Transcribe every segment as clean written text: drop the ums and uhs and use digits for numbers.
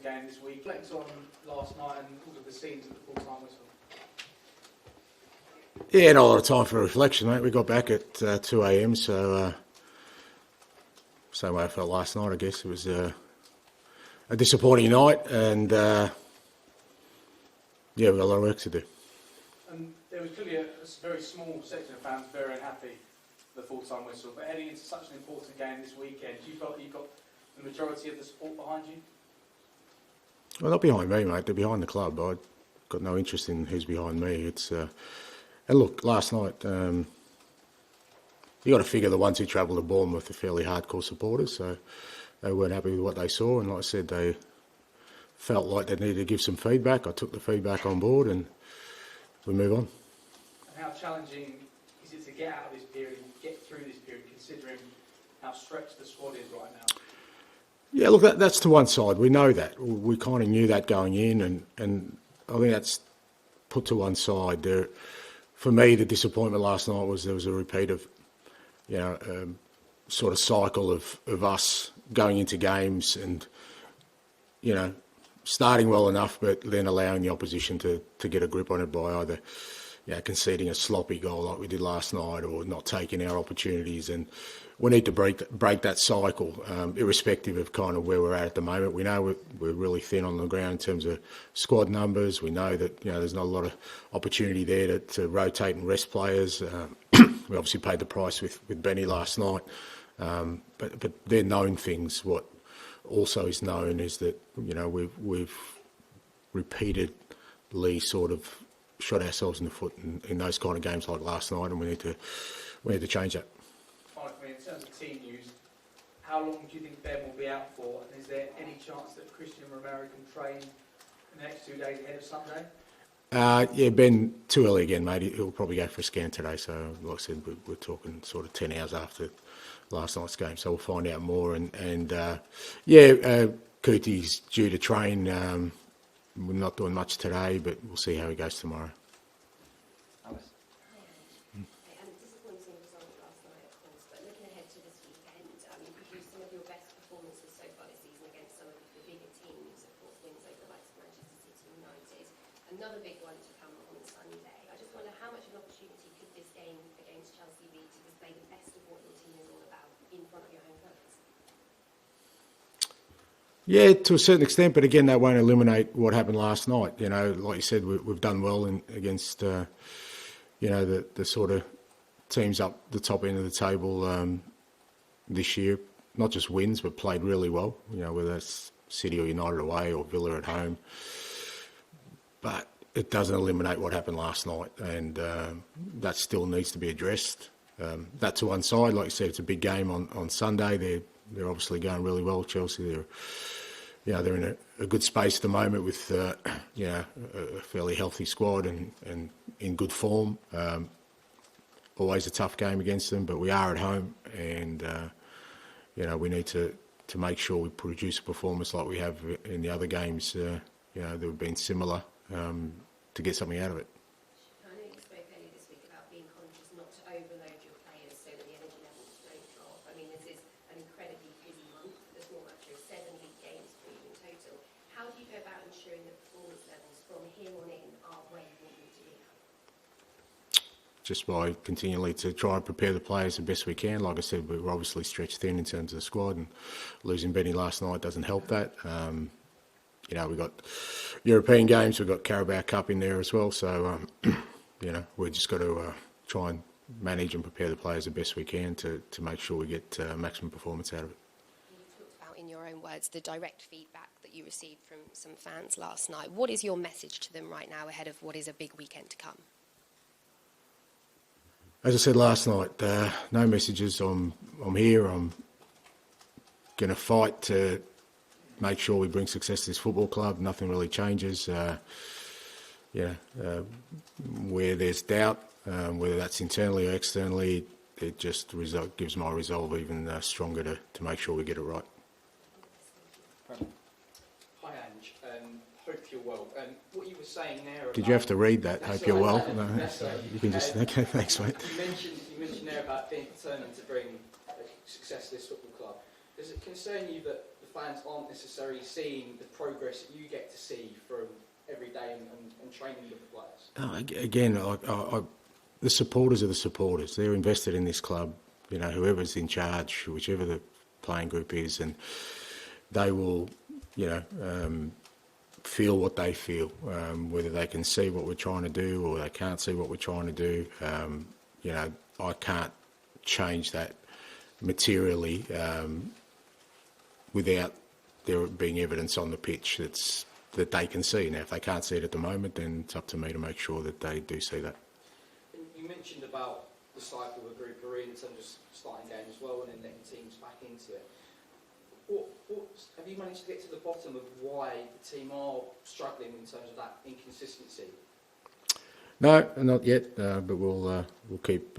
game this week. Reflect on last night and all of the scenes at the full-time whistle. Yeah, not a lot of time for reflection, mate. We got back at 2 a.m, so same way I felt last night, I guess. It was a disappointing night, and yeah, we've got a lot of work to do. And there was clearly a very small section of fans very unhappy with the full-time whistle, but heading into such an important game this weekend, do you feel like you've got the majority of the support behind you? Well, not behind me, mate. They're behind the club. I've got no interest in who's behind me. It's and look, last night, you got to figure the ones who travelled to Bournemouth are fairly hardcore supporters, so they weren't happy with what they saw, and like I said, they felt like they needed to give some feedback. I took the feedback on board, and we move on. And how challenging is it to get out of this period and get through this period, considering how stretched the squad is right now? Yeah, look, that's to one side. We know that. We kind of knew that going in, and I think that's put to one side. For me, the disappointment last night was there was a repeat of, sort of cycle of us going into games and, starting well enough, but then allowing the opposition to get a grip on it by either, conceding a sloppy goal like we did last night or not taking our opportunities. And we need to break that cycle, irrespective of kind of where we're at the moment. We know we're really thin on the ground in terms of squad numbers. We know that there's not a lot of opportunity there to rotate and rest players. We obviously paid the price with Benny last night, but they're known things. What also is known is that we've repeatedly sort of shot ourselves in the foot in those kind of games like last night, and we need to change that. In terms of team news, how long do you think Ben will be out for? And is there any chance that Christian Romero can train in the next 2 days ahead of Sunday? Yeah, Ben, too early again, mate. He'll probably go for a scan today. So, like I said, we're talking sort of 10 hours after last night's game. So we'll find out more. And Kuti's due to train. We're not doing much today, but we'll see how he goes tomorrow. Another big one to come on Sunday. I just wonder how much of an opportunity could this game against Chelsea be to display the best of what your team is all about in front of your home fans? Yeah, to a certain extent, but again, that won't eliminate what happened last night. Like you said, we've done well against the sort of teams up the top end of the table this year. Not just wins, but played really well. Whether that's City or United away or Villa at home. But it doesn't eliminate what happened last night, and that still needs to be addressed. That to one side, like you said, it's a big game on Sunday. They're obviously going really well. Chelsea, they're in a good space at the moment with a fairly healthy squad and in good form. Always a tough game against them, but we are at home, and we need to make sure we produce a performance like we have in the other games. That have been similar. To get something out of it. I know you spoke earlier this week about being conscious not to overload your players so that the energy levels don't drop. I mean, this is an incredibly busy month. There's more much 7 league games for you in total. How do you go about ensuring that performance levels from here on in are where you want them to be? Just by continually to try and prepare the players the best we can. Like I said, we're obviously stretched thin in terms of the squad, and losing Benny last night doesn't help that. We've got European games, we've got Carabao Cup in there as well. So, we've just got to try and manage and prepare the players the best we can to make sure we get maximum performance out of it. You talked about, in your own words, the direct feedback that you received from some fans last night. What is your message to them right now ahead of what is a big weekend to come? As I said last night, no messages. I'm here. I'm going to fight to make sure we bring success to this football club. Nothing really changes. Where there's doubt, whether that's internally or externally, it just gives my resolve even stronger to make sure we get it right. Hi Ange, hope you're well. What you were saying there. Did you have to read that? Hope you're well. No, you can just. Okay, thanks, mate. You mentioned there about being determined to bring success to this football club. Does it concern you that the fans aren't necessarily seeing the progress that you get to see through every day and training with the players? Again, the supporters are the supporters. They're invested in this club. You know, whoever's in charge, whichever the playing group is, and they will, you know, feel what they feel. Whether they can see what we're trying to do or they can't see what we're trying to do, you know, I can't change that materially without there being evidence on the pitch that they can see. Now, if they can't see it at the moment, then it's up to me to make sure that they do see that. You mentioned about the cycle the group are in terms of starting games as well and then letting teams back into it. Have you managed to get to the bottom of why the team are struggling in terms of that inconsistency? No, not yet, but we'll keep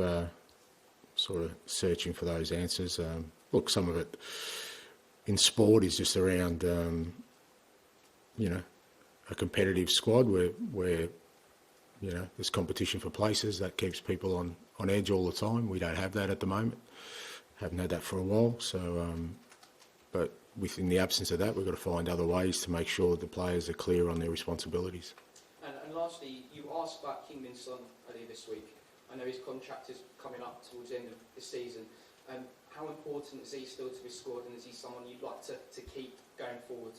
sort of searching for those answers. Look, some of it in sport is just around, you know, a competitive squad where you know there's competition for places that keeps people on edge all the time. We don't have that at the moment. Haven't had that for a while. So, but within the absence of that, we've got to find other ways to make sure the players are clear on their responsibilities. And lastly, you asked about Kingman's son earlier this week. I know his contract is coming up towards the end of the season. How important is he still to his squad, and is he someone you'd like to keep going forward?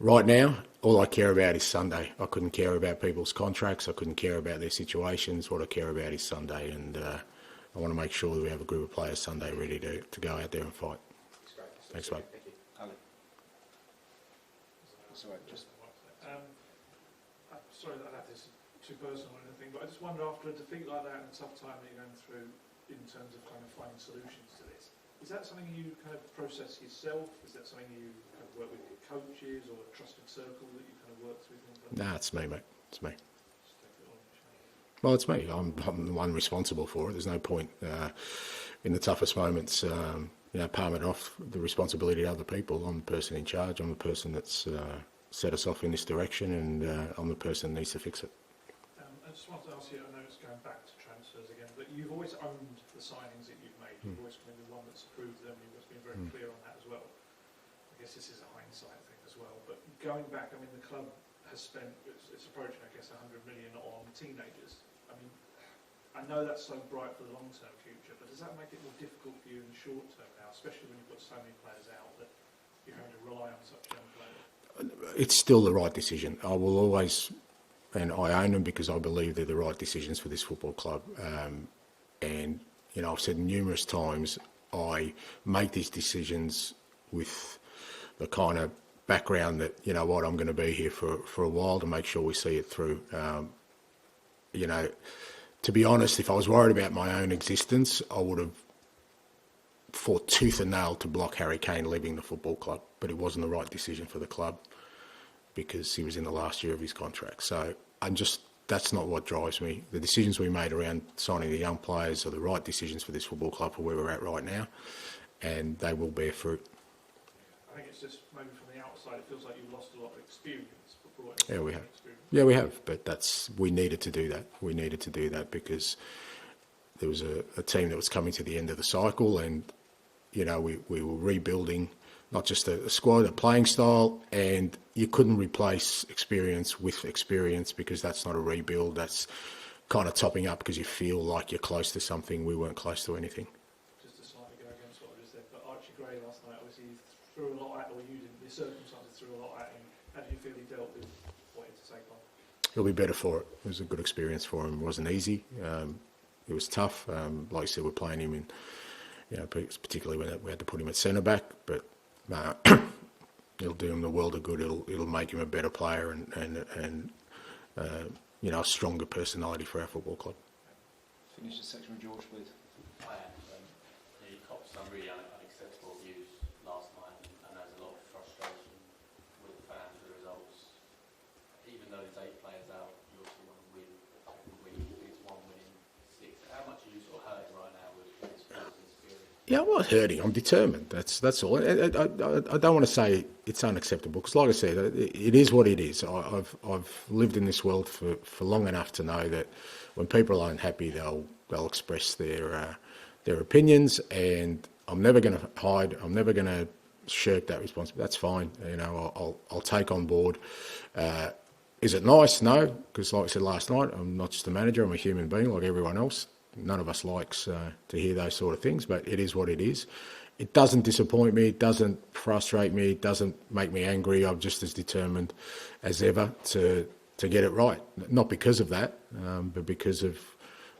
Right now, all I care about is Sunday. I couldn't care about people's contracts. I couldn't care about their situations. What I care about is Sunday, and I want to make sure that we have a group of players Sunday ready to go out there and fight. That's great. Thanks, mate. Thank you. Ali. Sorry, just... sorry that I have this too personal or anything, but I just wonder, after a defeat like that and a tough time that you're going through in terms of kind of finding solutions to this, is that something you kind of process yourself? Is that something you kind of work with your coaches or a trusted circle that you kind of work with? Nah, it's me, mate. It's me. Just take it on the show. Well, it's me. I'm the one responsible for it. There's no point in the toughest moments, you know, palming off the responsibility to other people. I'm the person in charge. I'm the person that's set us off in this direction, and I'm the person that needs to fix it. I just wanted to ask you, I know it's going back to transfers again, but you've always owned the signings that you've made. You've always been the one that's approved them. You've always been very clear on that as well. I guess this is a hindsight thing as well. But going back, I mean, the club has spent, it's approaching, I guess, 100 million on teenagers. I mean, I know that's so bright for the long-term future, but does that make it more difficult for you in the short term now, especially when you've got so many players out that you're having to rely on such young players? It's still the right decision. I will always, and I own them because I believe they're the right decisions for this football club. And, you know, I've said numerous times, I make these decisions with the kind of background that, you know what, I'm going to be here for a while to make sure we see it through. You know, to be honest, if I was worried about my own existence, I would have fought tooth and nail to block Harry Kane leaving the football club, but it wasn't the right decision for the club because he was in the last year of his contract. So that's not what drives me. The decisions we made around signing the young players are the right decisions for this football club for where we're at right now, and they will bear fruit. I think it's just maybe from the outside, it feels like you've lost a lot of experience. Yeah, we have. Yeah, we have, but we needed to do that. We needed to do that because there was a team that was coming to the end of the cycle, and you know we were rebuilding not just a squad, a playing style, and you couldn't replace experience with experience because that's not a rebuild. That's kind of topping up because you feel like you're close to something. We weren't close to anything. Just to slightly go against what I just said, but Archie Gray last night obviously threw a lot at, or you didn't, the circumstances threw a lot at him. How do you feel he dealt with what he had to take on? He'll be better for it. It was a good experience for him. It wasn't easy. It was tough. Like I said, we're playing him in, you know, particularly when we had to put him at centre back, but it'll do him the world of good. It'll make him a better player and you know, a stronger personality for our football club. Finish the section with George, please. I am. You copped some really unacceptable views last night, and there's a lot of frustration with the fans with the results. Even though there's 8 players out, you also want to win. It's 1 winning 6. How much are you sort of hurting right now with this spirit? Yeah, I'm not hurting. I'm determined. That's all. I don't want to say it's unacceptable because, like I said, it is what it is. I've lived in this world for long enough to know that when people aren't happy, they'll express their opinions, and I'm never going to hide. I'm never going to shirk that responsibility. That's fine. You know, I'll take on board. Is it nice? No, because like I said last night, I'm not just a manager. I'm a human being like everyone else. None of us likes to hear those sort of things, but it is what it is. It doesn't disappoint me. It doesn't frustrate me. It doesn't make me angry. I'm just as determined as ever to get it right. Not because of that, but because of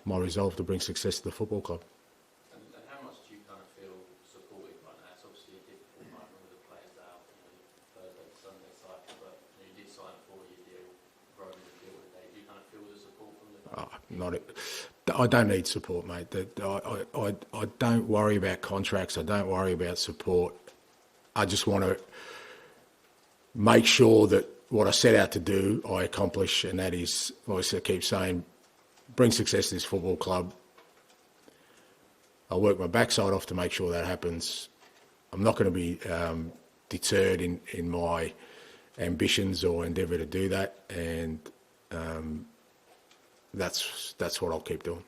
my resolve to bring success to the football club. And how much do you kind of feel supported right now? It's obviously a difficult night with the players out, Thursday, Sunday cycle, but you did sign a 4-year deal, growing the deal today. Do you kind of feel the support from the I don't need support, mate. I don't worry about contracts. I don't worry about support. I just want to make sure that what I set out to do, I accomplish, and that is, like I keep saying, bring success to this football club. I'll work my backside off to make sure that happens. I'm not going to be deterred in my ambitions or endeavour to do that, and that's what I'll keep doing.